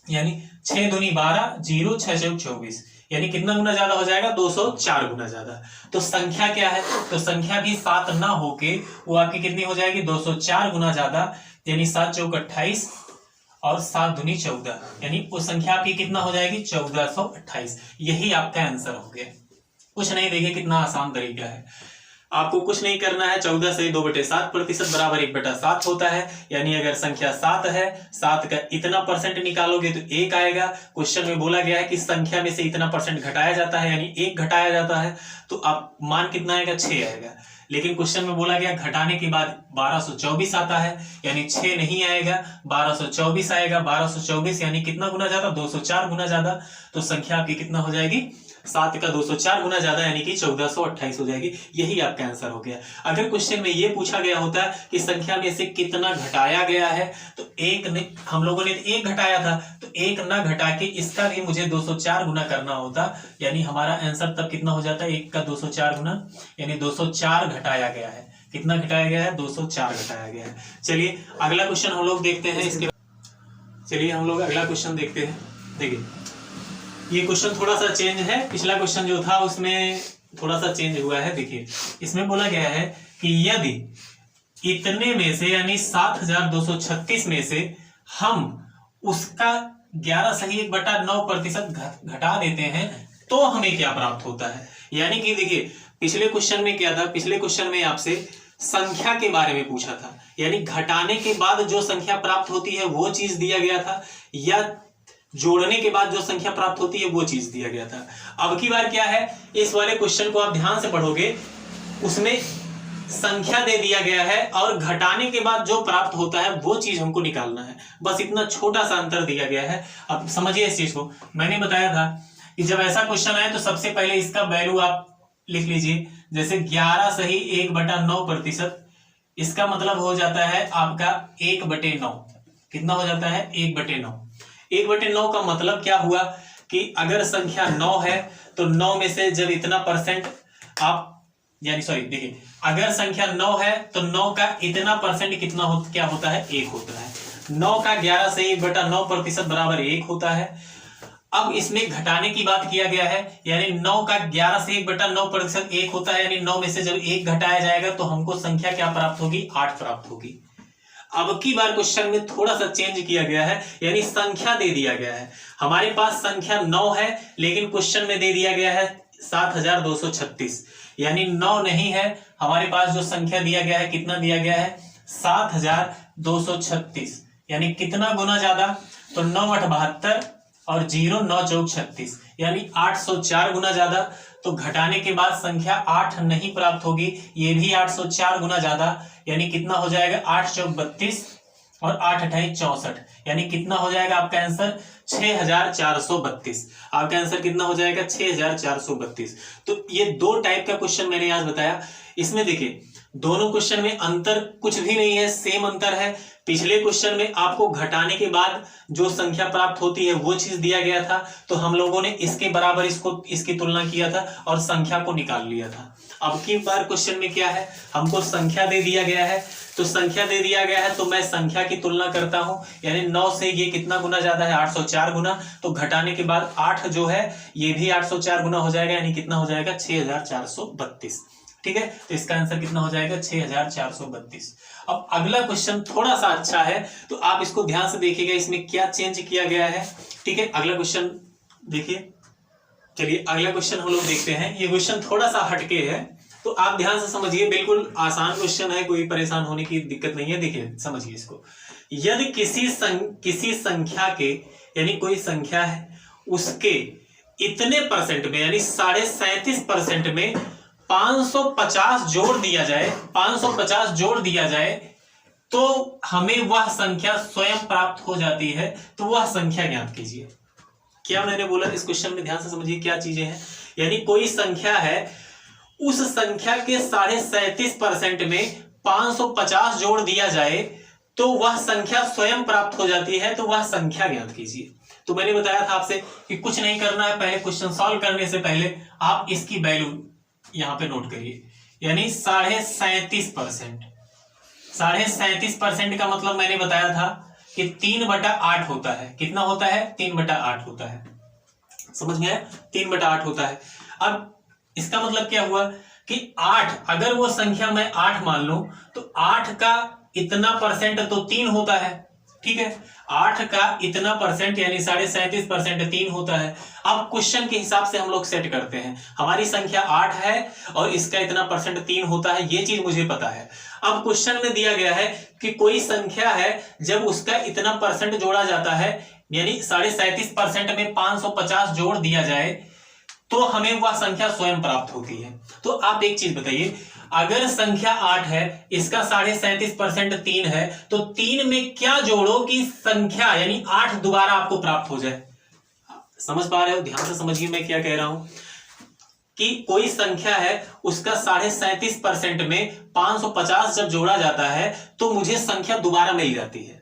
यानी 6 दूनी 12, 0 6 चौक 24, यानी कितना गुना ज्यादा हो जाएगा, 204 गुना ज्यादा। तो संख्या क्या है, तो संख्या भी 7 ना होके वो आपकी कितनी हो जाएगी, 204 गुना ज्यादा, यानी 7 चौक 28 और 7 दूनी 14, यानी वो संख्या आपकी कितना हो जाएगी, 1428। यही आपका आंसर हो गया। कुछ नहीं, देखिए कितना आसान तरीका है, आपको कुछ नहीं करना है। 14 से 2/7% बराबर 1/7 होता है, यानी अगर संख्या 7 है, 7 का इतना परसेंट निकालोगे तो 1 आएगा। क्वेश्चन में बोला गया है कि संख्या में से इतना परसेंट घटाया जाता है, यानी 1 घटाया जाता है, तो अब मान कितना आएगा, 6 आएगा। लेकिन क्वेश्चन में बोला गया घटाने के बाद 1224 आता है, यानी 6 नहीं आएगा, 1224 आएगा। 1224 यानी कितना गुना ज्यादा, 204 गुना ज्यादा, तो संख्या आपकी कितना हो जाएगी, 7 का 204 गुना ज्यादा यानी कि 1428 हो जाएगी। यही आपका आंसर हो गया। अगर क्वेश्चन में ये पूछा गया होता कि संख्या में से कितना घटाया गया है, तो एक ने, हम लोगों ने एक घटाया था, तो एक ना घटा के इसका भी मुझे 204 गुना करना होता, यानी हमारा आंसर तब कितना हो जाता है, 1 का 204 गुना, यानी 204 घटाया गया है। कितना घटाया गया है, 204 घटाया गया है। चलिए अगला क्वेश्चन हम लोग देखते हैं। इसके चलिए हम लोग अगला क्वेश्चन देखते हैं। देखिए ये क्वेश्चन थोड़ा सा चेंज है, पिछला क्वेश्चन जो था उसमें थोड़ा सा चेंज हुआ है। देखिए इसमें बोला गया है कि यदि इतने में से यानी 7236 में से हम उसका 11.9% घटा देते हैं तो हमें क्या प्राप्त होता है। यानी कि देखिए पिछले क्वेश्चन में क्या था, पिछले क्वेश्चन में आपसे संख्या के बारे में पूछा था, यानी घटाने के बाद जो संख्या प्राप्त होती है वो चीज दिया गया था, या जोड़ने के बाद जो संख्या प्राप्त होती है वो चीज दिया गया था। अब की बार क्या है, इस वाले क्वेश्चन को आप ध्यान से पढ़ोगे, उसमें संख्या दे दिया गया है और घटाने के बाद जो प्राप्त होता है वो चीज हमको निकालना है। बस इतना छोटा सा अंतर दिया गया है। अब समझिए इस चीज को। मैंने बताया था कि जब ऐसा क्वेश्चन आए तो सबसे पहले इसका वैल्यू आप लिख लीजिए। जैसे 11.1/9%, इसका मतलब हो जाता है आपका 1/9। कितना हो जाता है, 1/9। 1/9 का मतलब क्या हुआ कि अगर संख्या 9 है तो 9 में से जब इतना परसेंट आप, यानी सॉरी देखिए, अगर संख्या 9 है तो 9 का इतना परसेंट कितना क्या होता है, 1 होता है। 9 का 11 से 1/9% बराबर 1 होता है। अब इसमें घटाने की बात किया गया है, यानी 9 का 11 से 1/9% 1 होता है, यानी 9 में से जब 1 घटाया जाएगा तो हमको संख्या क्या प्राप्त होगी, 8 प्राप्त होगी। अब की बार क्वेश्चन में थोड़ा सा चेंज किया गया है, यानी संख्या दे दिया गया है। हमारे पास संख्या 9 है लेकिन क्वेश्चन में दे दिया गया है 7236, यानी 9 नहीं है हमारे पास। जो संख्या दिया गया है कितना दिया गया है, 7236, यानी कितना गुना ज्यादा, तो 9 8 72 और 0 9 चौक 36, यानी 804 गुना ज्यादा। तो घटाने के बाद संख्या 8 नहीं प्राप्त होगी, ये भी 804 गुना ज्यादा, यानी कितना हो जाएगा, 8 चौक 32 और 8 अठाई 64, यानी कितना हो जाएगा आपका आंसर, 6432। आपका आंसर कितना हो जाएगा, 6432। तो ये दो टाइप का क्वेश्चन मैंने आज बताया। इसमें देखिए दोनों क्वेश्चन में अंतर कुछ भी नहीं है, सेम अंतर है। पिछले क्वेश्चन में आपको घटाने के बाद जो संख्या प्राप्त होती है वो चीज दिया गया था, तो हम लोगों ने इसके बराबर इसकी तुलना किया था और संख्या को निकाल लिया था। अब की बार क्वेश्चन में क्या है, हमको संख्या दे दिया गया है, तो संख्या दे दिया गया है तो मैं संख्या की तुलना करता हूं, यानी 9 से ये कितना गुना ज्यादा है, 804 गुना। तो घटाने के बाद 8 जो है ये भी 804 गुना हो जाएगा, यानी कितना हो जाएगा, 6432। ठीक है, तो इसका आंसर कितना हो जाएगा, 6432। अब अगला क्वेश्चन थोड़ा सा अच्छा है, तो आप इसको ध्यान से देखिएगा, इसमें क्या चेंज किया गया है। ठीक है, अगला क्वेश्चन देखिए। चलिए अगला क्वेश्चन हम लोग देखते हैं। ये क्वेश्चन थोड़ा सा हटके है, तो आप ध्यान से समझिए, बिल्कुल आसान क्वेश्चन है, कोई परेशान होने की दिक्कत नहीं है। देखिए समझिए इसको। यदि किसी संख्या के, यानी कोई संख्या है उसके इतने परसेंट में, यानी 37.5% में 550 जोड़ दिया जाए, 550 जोड़ दिया जाए तो हमें वह संख्या स्वयं प्राप्त हो जाती है, तो वह संख्या ज्ञात कीजिए। क्या मैंने बोला, इस क्वेश्चन में ध्यान से समझिए क्या चीजें हैं। यानी कोई संख्या है, उस संख्या के 37.5% में 550 जोड़ दिया जाए तो वह संख्या स्वयं प्राप्त हो जाती है, तो वह संख्या ज्ञात कीजिए। तो मैंने बताया था आपसे कि कुछ नहीं करना है, पहले क्वेश्चन सॉल्व करने से पहले आप इसकी वैल्यू यहां पे नोट करिए, यानी 37.5%। 37.5% का मतलब मैंने बताया था कि 3/8 होता है। कितना होता है, 3/8 होता है। समझ में आया, 3/8 होता है। अब इसका मतलब क्या हुआ कि 8, अगर वो संख्या मैं 8 मान लूं तो 8 का इतना परसेंट तो 3 होता है। ठीक है, 8 का इतना परसेंट यानी 37.5% 3 होता है। अब क्वेश्चन के हिसाब से हम लोग सेट करते हैं, हमारी संख्या 8 है और इसका इतना परसेंट 3 होता है, ये चीज मुझे पता है। अब क्वेश्चन में दिया गया है कि कोई संख्या है, जब उसका इतना परसेंट जोड़ा जाता है, यानी 37.5% में 550 जोड़ दिया जाए तो हमें वह संख्या स्वयं प्राप्त होती है। तो आप एक चीज बताइए, अगर संख्या 8 है, इसका 37.5% 3 है, तो 3 में क्या जोड़ो कि संख्या यानी 8 दोबारा आपको प्राप्त हो जाए। समझ पा रहे हो, ध्यान से समझिए मैं क्या कह रहा हूं। कि कोई संख्या है उसका 37.5% में 550 जब जोड़ा जाता है तो मुझे संख्या दोबारा मिल जाती है।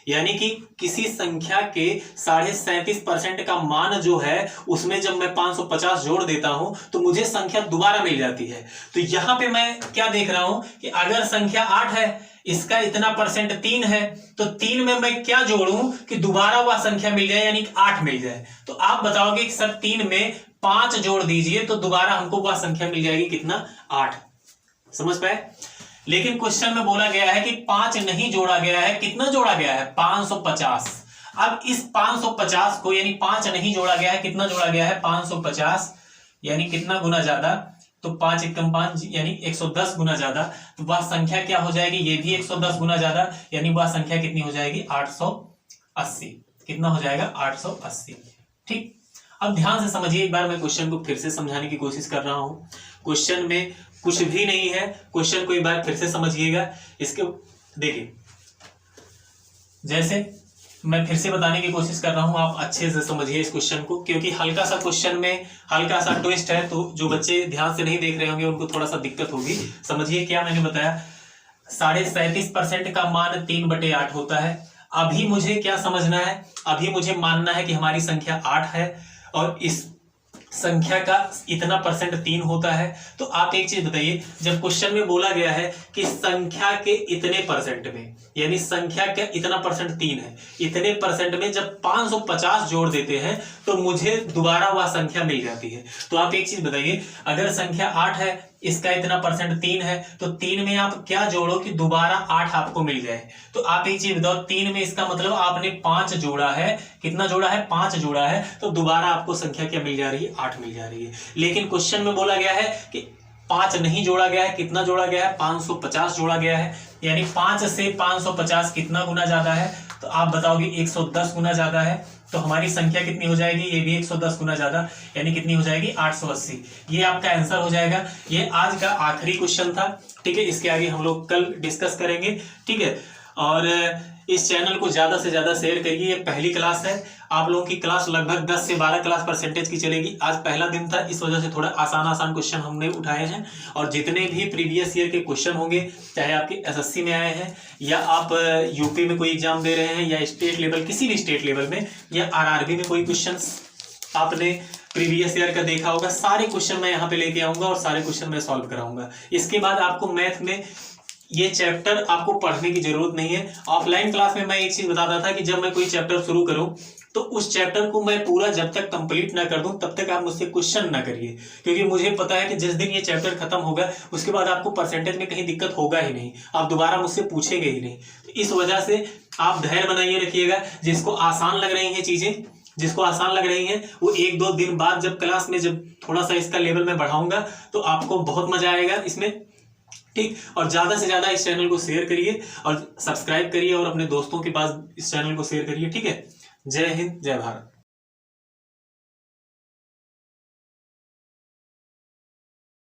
यानी कि किसी संख्या के 37.5% का मान जो है उसमें जब मैं 550 जोड़ देता हूं तो मुझे संख्या दोबारा मिल जाती है। तो यहां पे मैं क्या देख रहा हूं कि अगर संख्या 8 है, इसका इतना परसेंट 3 है, तो 3 में मैं क्या जोड़ूं कि दोबारा वह संख्या मिल जाए, यानी कि 8 मिल जाए। तो आप बताओगे कि सर 3 में 5 जोड़ दीजिए तो दोबारा हमको वह संख्या मिल जाएगी, कितना, 8। समझ पाए? लेकिन क्वेश्चन में बोला गया है कि 5 नहीं जोड़ा गया है, कितना जोड़ा गया है, 550। अब इस 550 को, यानी 5 नहीं जोड़ा गया है, कितना जोड़ा गया है, 550, यानी कितना गुना ज्यादा, तो 5 एकम 5 यानी 110 गुना ज्यादा। तो वह संख्या क्या हो जाएगी, ये भी 110 गुना ज्यादा, यानी वह संख्या कितनी हो जाएगी, 880। कितना हो जाएगा, 880। ठीक, अब ध्यान से समझिए, एक बार मैं क्वेश्चन को फिर से समझाने की कोशिश कर रहा हूं। क्वेश्चन में कुछ भी नहीं है, क्वेश्चन को एक बार फिर से समझिएगा। इसके देखिए, जैसे मैं फिर से बताने की कोशिश कर रहा हूं, आप अच्छे से समझिए इस क्वेश्चन को, क्योंकि हल्का सा क्वेश्चन में हल्का सा ट्विस्ट है, तो जो बच्चे ध्यान से नहीं देख रहे होंगे उनको थोड़ा सा दिक्कत होगी। समझिए क्या मैंने बताया, 37.5% का मान 3/8 होता है। अभी मुझे क्या समझना है, अभी मुझे मानना है कि हमारी संख्या 8 है और इस संख्या का इतना परसेंट 3 होता है। तो आप एक चीज बताइए, जब क्वेश्चन में बोला गया है कि संख्या के इतने परसेंट में, यानी संख्या का इतना परसेंट 3 है, इतने परसेंट में जब 550 जोड़ देते हैं तो मुझे दोबारा वह संख्या मिल जाती है। तो आप एक चीज बताइए, अगर संख्या 8 है, इसका इतना परसेंट 3 है, तो 3 में आप क्या जोड़ो कि दोबारा 8 आपको मिल जाए। तो आप एक चीज बताओ, 3 में इसका मतलब आपने 5 जोड़ा है, कितना जोड़ा है, 5 जोड़ा है, तो दोबारा आपको संख्या क्या मिल जा रही है, 8 मिल जा रही है। लेकिन क्वेश्चन में बोला गया है कि 5 नहीं जोड़ा गया है, कितना जोड़ा गया है, 550 जोड़ा गया है, यानी 5 से 550 कितना गुना ज्यादा है, तो आप बताओगे 110 गुना ज्यादा है। तो हमारी संख्या कितनी हो जाएगी, ये भी 110 गुना ज्यादा, यानी कितनी हो जाएगी, 880। ये आपका आंसर हो जाएगा। ये आज का आखिरी क्वेश्चन था, ठीक है। इसके आगे हम लोग कल डिस्कस करेंगे, ठीक है। और इस चैनल को ज्यादा से ज्यादा शेयर करिए। ये पहली क्लास है, आप लोगों की क्लास लगभग 10 से 12 क्लास परसेंटेज की चलेगी। आज पहला दिन था, इस वजह से थोड़ा आसान क्वेश्चन हमने उठाए हैं। और जितने भी प्रीवियस ईयर के क्वेश्चन होंगे, चाहे आपके एसएससी में आए हैं या आप यूपी में कोई एग्जाम दे रहे हैं या स्टेट लेवल, किसी भी स्टेट लेवल में, या आरआरबी में कोई क्वेश्चन आपने प्रीवियस ईयर का देखा होगा, सारे क्वेश्चन मैं यहाँ पे लेके आऊंगा और सारे क्वेश्चन मैं सॉल्व कराऊंगा। इसके बाद आपको मैथ में ये चैप्टर आपको पढ़ने की जरूरत नहीं है। ऑफलाइन क्लास में मैं एक चीज बताता था कि जब मैं कोई चैप्टर शुरू करूं तो उस चैप्टर को मैं पूरा जब तक कंप्लीट ना कर दूं तब तक आप मुझसे क्वेश्चन ना करिए, क्योंकि मुझे पता है कि जिस दिन ये चैप्टर खत्म होगा उसके बाद आपको परसेंटेज में कहीं दिक्कत होगा ही नहीं, आप दोबारा मुझसे पूछेंगे ही नहीं। तो इस वजह से आप धैर्य बनाइए रखिएगा। जिसको आसान लग रही है चीजें, जिसको आसान लग रही है, वो 1-2 दिन बाद जब क्लास में जब थोड़ा सा इसका लेवल में बढ़ाऊंगा तो आपको बहुत मजा आएगा इसमें, ठीक। और ज्यादा से ज्यादा इस चैनल को शेयर करिए और सब्सक्राइब करिए और अपने दोस्तों के पास इस चैनल को शेयर करिए, ठीक है। जय हिंद, जय भारत।